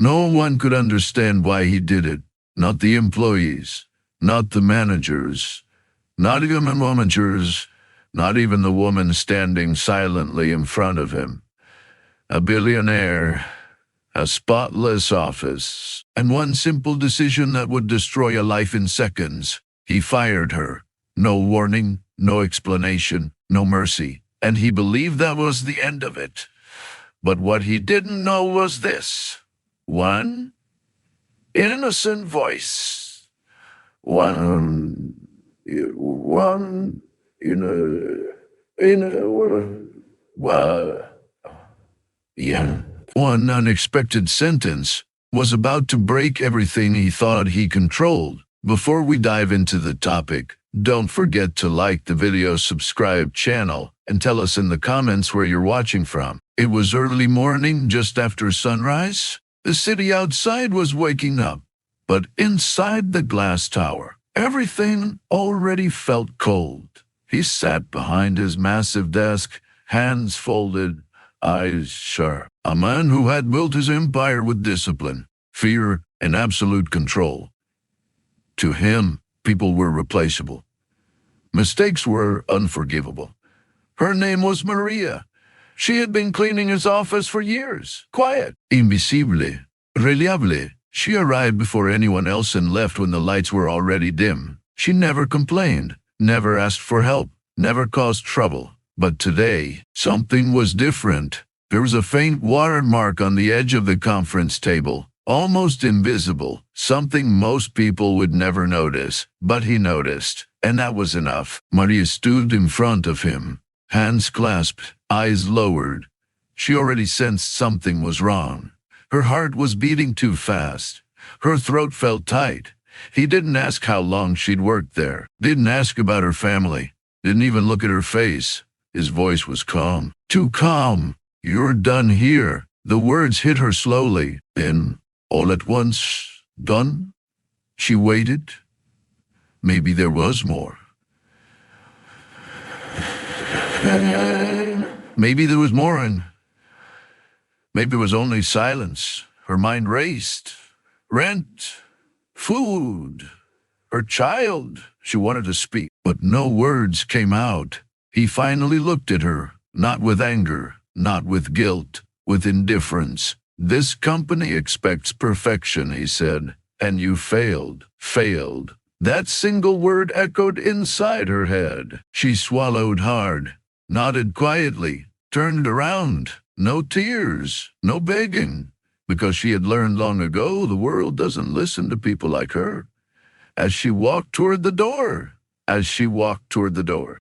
No one could understand why he did it. Not the employees, not the managers, not even the managers, not even the woman standing silently in front of him. A billionaire, a spotless office, and one simple decision that would destroy a life in seconds. He fired her. No warning, no explanation, no mercy. And he believed that was the end of it. But what he didn't know was this. One innocent voice. One, one unexpected sentence was about to break everything he thought he controlled. Before we dive into the topic, don't forget to like the video, subscribe channel, and tell us in the comments where you're watching from. It was early morning, just after sunrise. The city outside was waking up, but inside the glass tower, everything already felt cold. He sat behind his massive desk, hands folded, eyes sharp. A man who had built his empire with discipline, fear, and absolute control. To him, people were replaceable. Mistakes were unforgivable. Her name was Maria. She had been cleaning his office for years. Quiet, invisible, reliable. She arrived before anyone else and left when the lights were already dim. She never complained, never asked for help, never caused trouble. But today, something was different. There was a faint watermark on the edge of the conference table, almost invisible, something most people would never notice. But he noticed, and that was enough. Maria stood in front of him, hands clasped, eyes lowered. She already sensed something was wrong. Her heart was beating too fast. Her throat felt tight. He didn't ask how long she'd worked there, didn't ask about her family, didn't even look at her face. His voice was calm. Too calm. You're done here. The words hit her slowly. Then, all at once, done? She waited. Maybe there was more. Maybe there was more, and maybe it was only silence. Her mind raced. Rent, food, her child. She wanted to speak, but no words came out. He finally looked at her, not with anger, not with guilt, with indifference. This company expects perfection, he said, and you failed. That single word echoed inside her head. She swallowed hard, nodded quietly, turned around. No tears, no begging, because she had learned long ago the world doesn't listen to people like her. As she walked toward the door,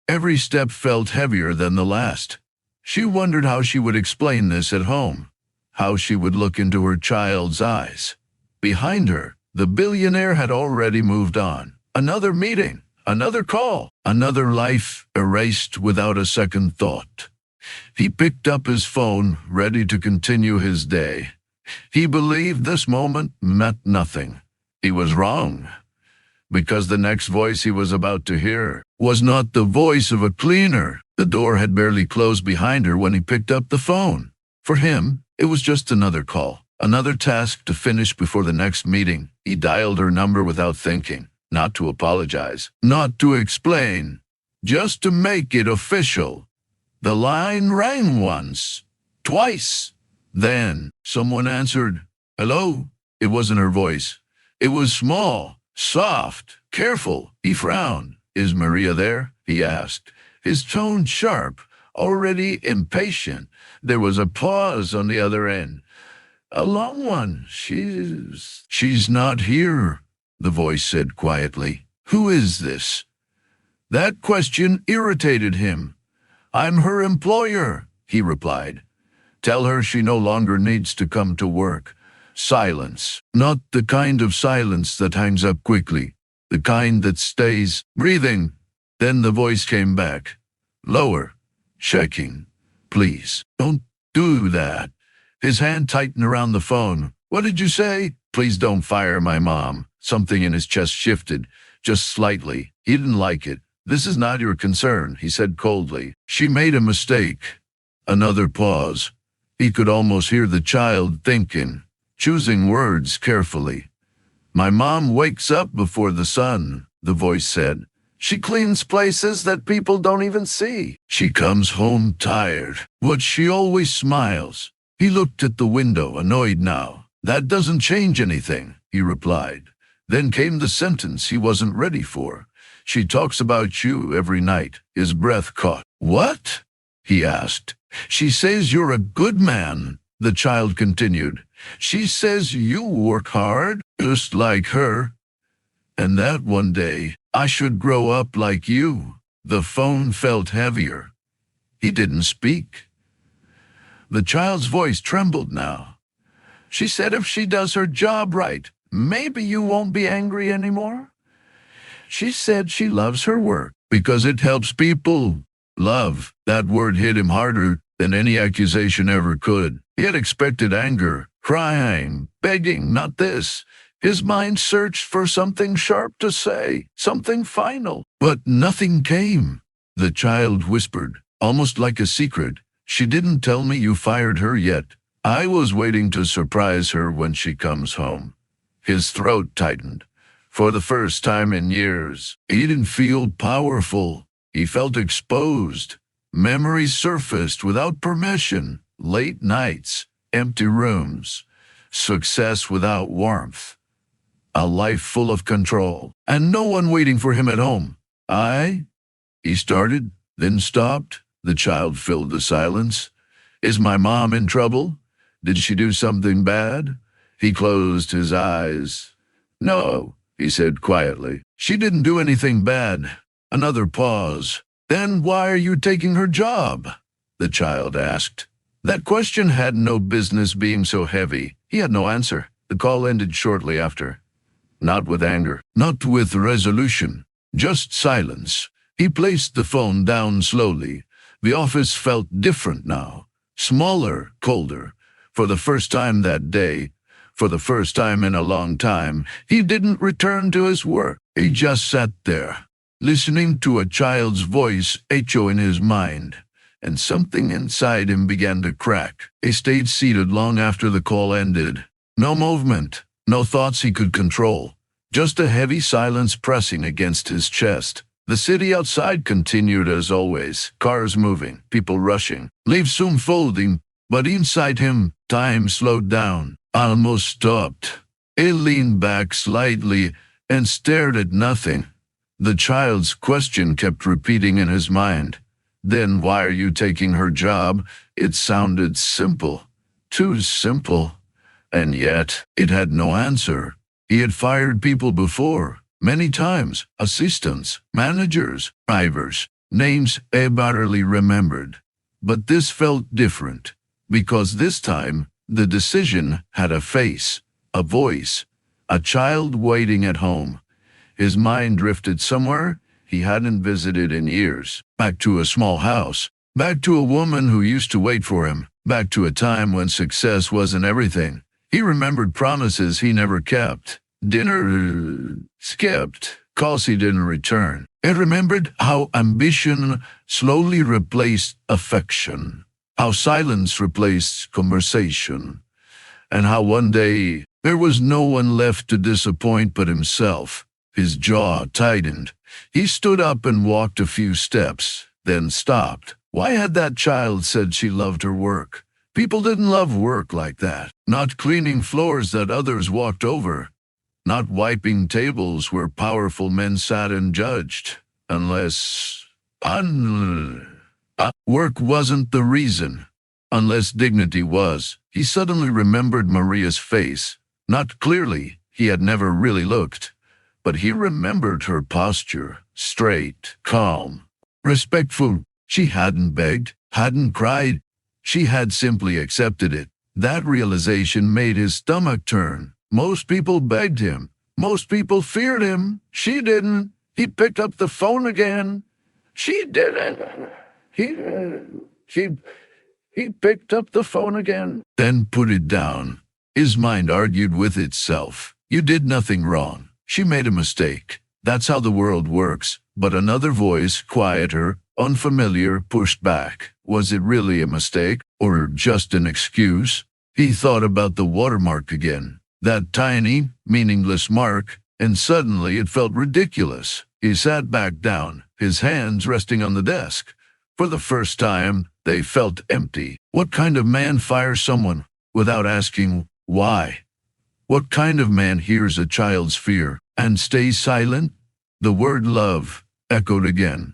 every step felt heavier than the last. She wondered how she would explain this at home, how she would look into her child's eyes. Behind her, the billionaire had already moved on. Another meeting, another call, another life erased without a second thought. He picked up his phone, ready to continue his day. He believed this moment meant nothing. He was wrong, because the next voice he was about to hear was not the voice of a cleaner. The door had barely closed behind her when he picked up the phone. For him, it was just another call, another task to finish before the next meeting. He dialed her number without thinking, not to apologize, not to explain, just to make it official. The line rang once, twice. Then someone answered. Hello? It wasn't her voice. It was small, soft, careful. He frowned. Is Maria there? He asked, his tone sharp, already impatient. There was a pause on the other end. A long one. She's not here, the voice said quietly. Who is this? That question irritated him. I'm her employer, he replied. Tell her she no longer needs to come to work. Silence. Not the kind of silence that hangs up quickly. The kind that stays breathing. Then the voice came back. Lower. Checking. Please, don't do that. His hand tightened around the phone. What did you say? Please don't fire my mom. Something in his chest shifted, just slightly. He didn't like it. This is not your concern, he said coldly. She made a mistake. Another pause. He could almost hear the child thinking. choosing words carefully. My mom wakes up before the sun, the voice said. She cleans places that people don't even see. She comes home tired, but she always smiles. He looked at the window, annoyed now. That doesn't change anything, he replied. Then came the sentence he wasn't ready for. She talks about you every night. His breath caught. What? He asked. She says you're a good man, the child continued. She says you work hard, just like her. And that one day, I should grow up like you. The phone felt heavier. He didn't speak. The child's voice trembled now. She said if she does her job right, maybe you won't be angry anymore. She said she loves her work because it helps people. Love, that word hit him harder than any accusation ever could. He had expected anger, crying, begging, not this. His mind searched for something sharp to say, something final. But nothing came. The child whispered, almost like a secret. She didn't tell me you fired her yet. I was waiting to surprise her when she comes home. His throat tightened. For the first time in years, he didn't feel powerful. He felt exposed. Memories surfaced without permission. Late nights, empty rooms, success without warmth. A life full of control, and no one waiting for him at home. He started, then stopped. The child filled the silence. Is my mom in trouble? Did she do something bad? He closed his eyes. No, he said quietly. She didn't do anything bad. Another pause. Then why are you taking her job? The child asked. That question had no business being so heavy. He had no answer. The call ended shortly after. Not with anger, not with resolution, just silence. He placed the phone down slowly. The office felt different now, smaller, colder. For the first time that day, for the first time in a long time, he didn't return to his work. He just sat there, listening to a child's voice echo in his mind, and something inside him began to crack. He stayed seated long after the call ended. No movement. No thoughts he could control, just a heavy silence pressing against his chest. The city outside continued as always, cars moving, people rushing, leaves soon folding, but inside him, time slowed down, almost stopped. He leaned back slightly and stared at nothing. The child's question kept repeating in his mind. Then why are you taking her job? It sounded simple, too simple. And yet, it had no answer. He had fired people before, many times, assistants, managers, drivers, names he barely remembered. But this felt different, because this time, the decision had a face, a voice, a child waiting at home. His mind drifted somewhere he hadn't visited in years, back to a small house, back to a woman who used to wait for him, back to a time when success wasn't everything. He remembered promises he never kept, dinner skipped, calls he didn't return. He remembered how ambition slowly replaced affection, how silence replaced conversation, and how one day there was no one left to disappoint but himself. His jaw tightened. He stood up and walked a few steps, then stopped. Why had that child said she loved her work? People didn't love work like that. Not cleaning floors that others walked over. Not wiping tables where powerful men sat and judged. Unless... work wasn't the reason. Unless dignity was. He suddenly remembered Maria's face. Not clearly. He had never really looked. But he remembered her posture. Straight, calm, respectful. She hadn't begged, hadn't cried. She had simply accepted it. That realization made his stomach turn. Most people begged him. Most people feared him. She didn't. He picked up the phone again. She didn't. He picked up the phone again, then put it down. His mind argued with itself. You did nothing wrong. She made a mistake. That's how the world works. But another voice, quieter, unfamiliar, pushed back. Was it really a mistake, or just an excuse? He thought about the watermark again, that tiny, meaningless mark, and suddenly it felt ridiculous. He sat back down, his hands resting on the desk. For the first time, they felt empty. What kind of man fires someone without asking why? What kind of man hears a child's fear and stays silent? The word love echoed again.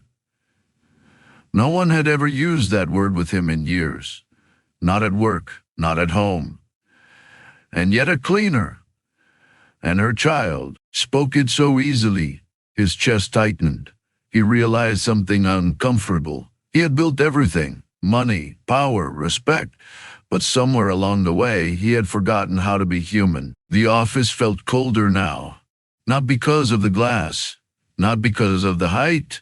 No one had ever used that word with him in years. Not at work, not at home. And yet a cleaner and her child spoke it so easily. His chest tightened. He realized something uncomfortable. He had built everything, money, power, respect, but somewhere along the way he had forgotten how to be human. The office felt colder now, not because of the glass, not because of the height,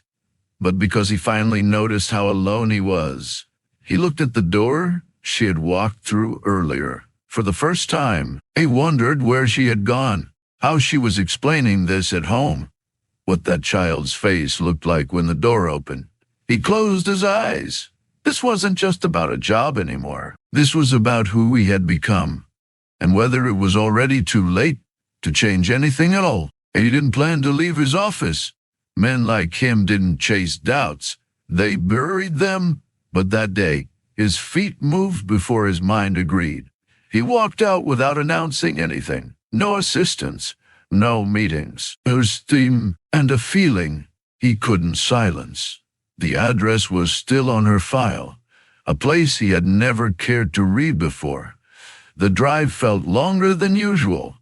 but because he finally noticed how alone he was. He looked at the door she had walked through earlier. For the first time, he wondered where she had gone, how she was explaining this at home, what that child's face looked like when the door opened. He closed his eyes. This wasn't just about a job anymore. This was about who he had become, and whether it was already too late to change anything at all. He didn't plan to leave his office. Men like him didn't chase doubts. They buried them. But that day, his feet moved before his mind agreed. He walked out without announcing anything. No assistance, no meetings. A steam and a feeling he couldn't silence. The address was still on her file, a place he had never cared to read before. The drive felt longer than usual.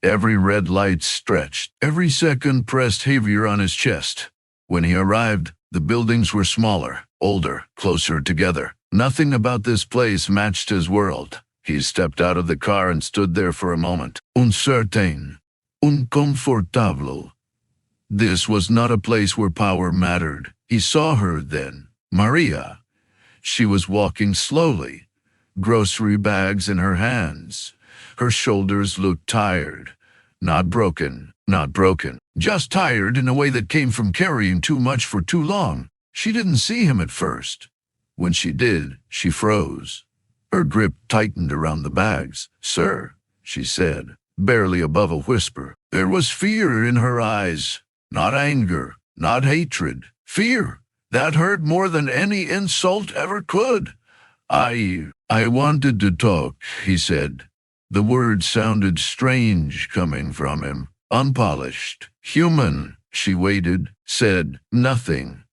Every red light stretched, every second pressed heavier on his chest. When he arrived, the buildings were smaller, older, closer together. Nothing about this place matched his world. He stepped out of the car and stood there for a moment. Uncertain, uncomfortable. This was not a place where power mattered. He saw her then, Maria. She was walking slowly, grocery bags in her hands. Her shoulders looked tired, not broken, just tired in a way that came from carrying too much for too long. She didn't see him at first. When she did, she froze. Her grip tightened around the bags. "Sir," she said, barely above a whisper. There was fear in her eyes, not anger, not hatred. Fear that hurt more than any insult ever could. I wanted to talk," he said. The words sounded strange coming from him, unpolished, human. She waited, said nothing.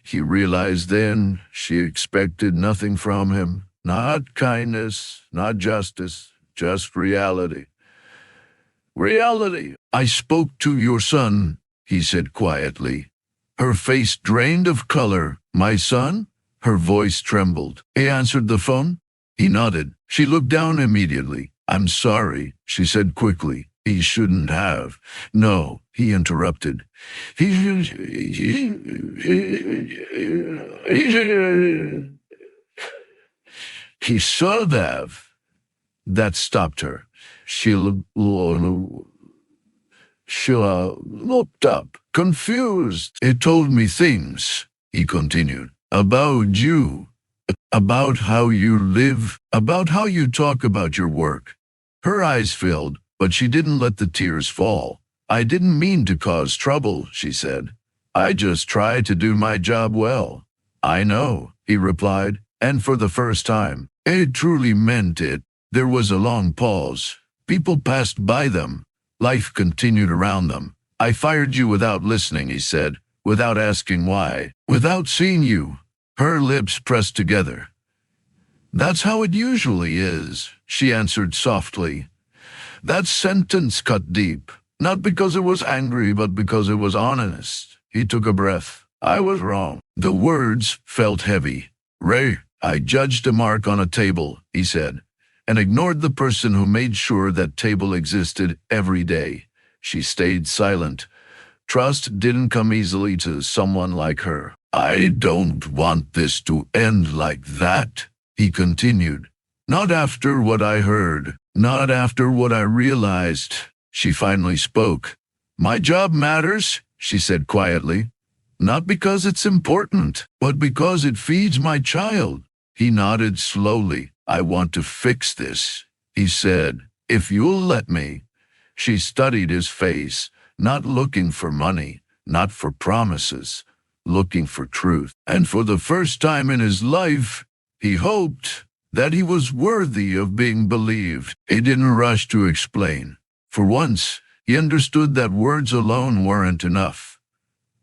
He realized then she expected nothing from him. Not kindness, not justice, just reality. Reality. "I spoke to your son," he said quietly. Her face drained of color. "My son?" Her voice trembled. "He answered the phone?" He nodded. She looked down immediately. "I'm sorry," she said quickly. "He shouldn't have." "No," he interrupted. He should have. That stopped her. She looked up, confused. "It told me things," he continued, "about you, about how you live, about how you talk about your work." Her eyes filled, but she didn't let the tears fall. "I didn't mean to cause trouble," she said. "I just tried to do my job well." "I know," he replied, and for the first time, it truly meant it. There was a long pause. People passed by them. Life continued around them. "I fired you without listening," he said, "without asking why, without seeing you." Her lips pressed together. "That's how it usually is," she answered softly. That sentence cut deep, not because it was angry, but because it was honest. He took a breath. "I was wrong." The words felt heavy. "Ray, I judged a mark on a table," he said, and ignored the person who made sure that table existed every day. She stayed silent. Trust didn't come easily to someone like her. "I don't want this to end like that," he continued. "Not after what I heard, not after what I realized." She finally spoke. "My job matters," she said quietly. "Not because it's important, but because it feeds my child." He nodded slowly. I want to fix this, he said, if you'll let me. She studied his face, not looking for money, not for promises, looking for truth. And for the first time in his life, he hoped that he was worthy of being believed. He didn't rush to explain. For once, he understood that words alone weren't enough.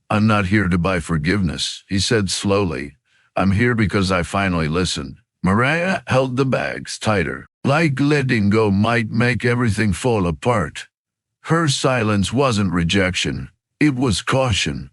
I'm not here to buy forgiveness, he said slowly. I'm here because I finally listened. Mariah held the bags tighter. Like letting go might make everything fall apart. Her silence wasn't rejection. It was caution.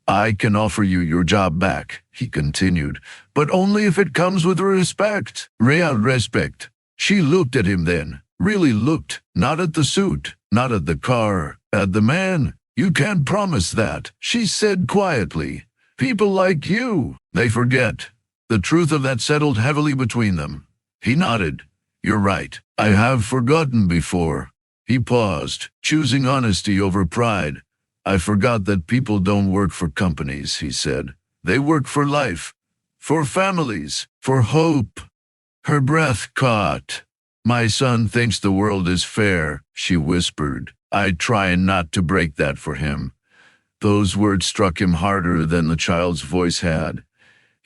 I can offer you your job back, he continued, but only if it comes with respect. Real respect. She looked at him then, really looked, not at the suit, not at the car, at the man. You can't promise that, she said quietly. People like you, they forget. The truth of that settled heavily between them. He nodded. You're right. I have forgotten before. He paused, choosing honesty over pride. I forgot that people don't work for companies, he said. They work for life, for families, for hope. Her breath caught. My son thinks the world is fair, she whispered. I try not to break that for him. Those words struck him harder than the child's voice had.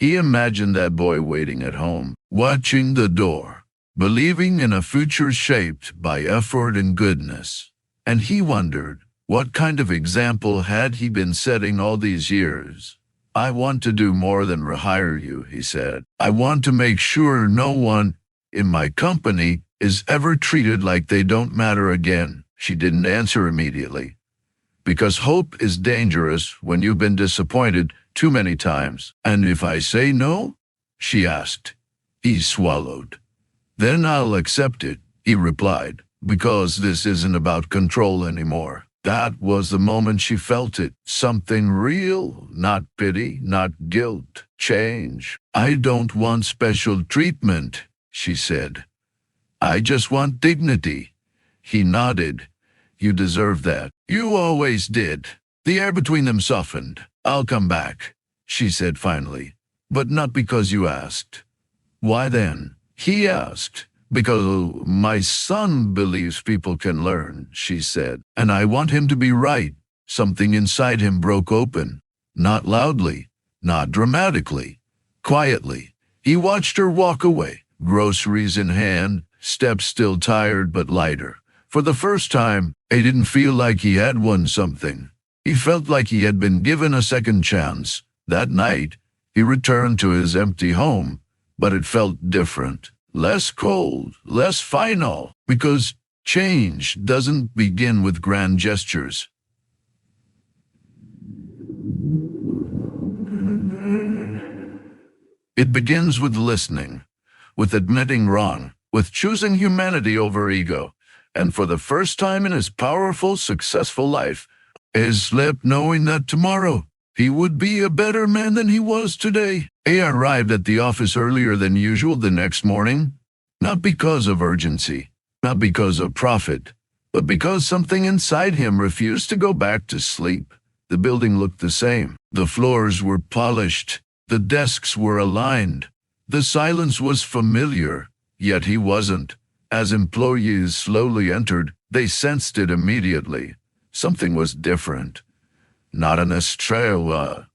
He imagined that boy waiting at home, watching the door, believing in a future shaped by effort and goodness. And he wondered, what kind of example had he been setting all these years? I want to do more than rehire you, he said. I want to make sure no one in my company is ever treated like they don't matter again. She didn't answer immediately. Because hope is dangerous when you've been disappointed too many times. And if I say no? She asked. He swallowed. Then I'll accept it, he replied, because this isn't about control anymore. That was the moment she felt it. Something real, not pity, not guilt. Change. I don't want special treatment, she said. I just want dignity. He nodded. You deserve that. You always did. The air between them softened. I'll come back, she said finally. But not because you asked. Why then? He asked. Because my son believes people can learn, she said. And I want him to be right. Something inside him broke open. Not loudly, not dramatically, quietly. He watched her walk away, groceries in hand, steps still tired but lighter. For the first time, he didn't feel like he had won something. He felt like he had been given a second chance. That night, he returned to his empty home, but it felt different. Less cold, less final, because change doesn't begin with grand gestures. It begins with listening, with admitting wrong, with choosing humanity over ego. And for the first time in his powerful, successful life, he slept knowing that tomorrow he would be a better man than he was today. He arrived at the office earlier than usual the next morning, not because of urgency, not because of profit, but because something inside him refused to go back to sleep. The building looked the same. The floors were polished. The desks were aligned. The silence was familiar, yet he wasn't. As employees slowly entered, they sensed it immediately. Something was different. Not in Estrella,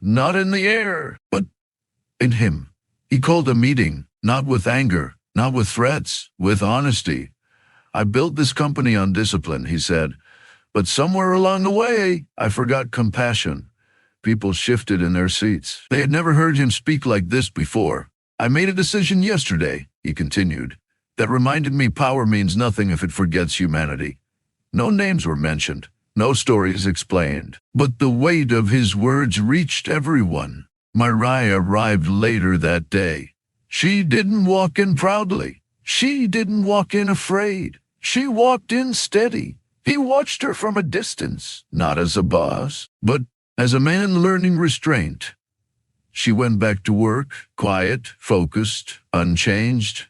not in the air, but in him. He called a meeting, not with anger, not with threats, with honesty. I built this company on discipline, he said, but somewhere along the way, I forgot compassion. People shifted in their seats. They had never heard him speak like this before. I made a decision yesterday, he continued, that reminded me power means nothing if it forgets humanity. No names were mentioned. No stories explained, but the weight of his words reached everyone. Mariah arrived later that day. She didn't walk in proudly. She didn't walk in afraid. She walked in steady. He watched her from a distance, not as a boss, but as a man learning restraint. She went back to work, quiet, focused, unchanged,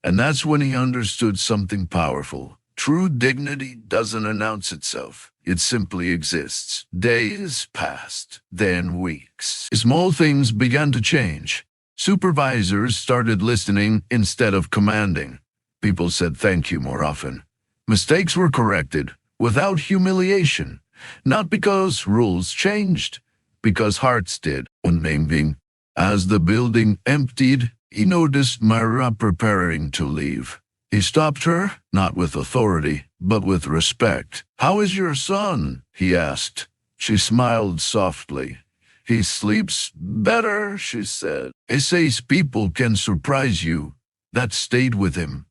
and that's when he understood something powerful. True dignity doesn't announce itself. It simply exists. Days passed, then weeks. Small things began to change. Supervisors started listening instead of commanding. People said thank you more often. Mistakes were corrected without humiliation, not because rules changed, because hearts did. One evening, as the building emptied, he noticed Myra preparing to leave. He stopped her, not with authority, but with respect. "How is your son?" he asked. She smiled softly. "He sleeps better," she said. "He says people can surprise you." That stayed with him.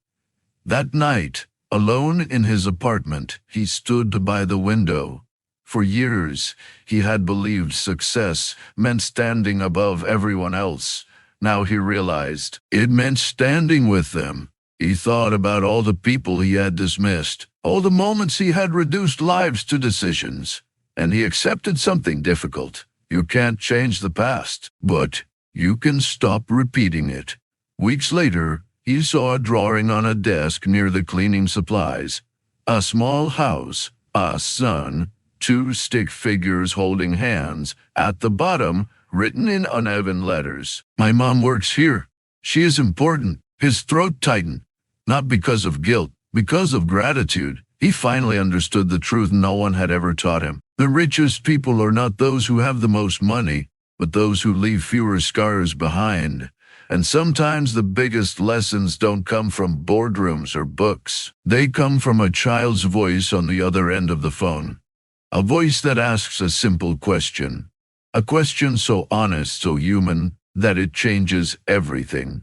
That night, alone in his apartment, he stood by the window. For years, he had believed success meant standing above everyone else. Now he realized it meant standing with them. He thought about all the people he had dismissed, all the moments he had reduced lives to decisions, and he accepted something difficult. You can't change the past, but you can stop repeating it. Weeks later, he saw a drawing on a desk near the cleaning supplies. A small house, a sun, two stick figures holding hands. At the bottom, written in uneven letters, "My mom works here. She is important." His throat tightened, not because of guilt, because of gratitude. He finally understood the truth no one had ever taught him. The richest people are not those who have the most money, but those who leave fewer scars behind. And sometimes the biggest lessons don't come from boardrooms or books. They come from a child's voice on the other end of the phone. A voice that asks a simple question. A question so honest, so human, that it changes everything.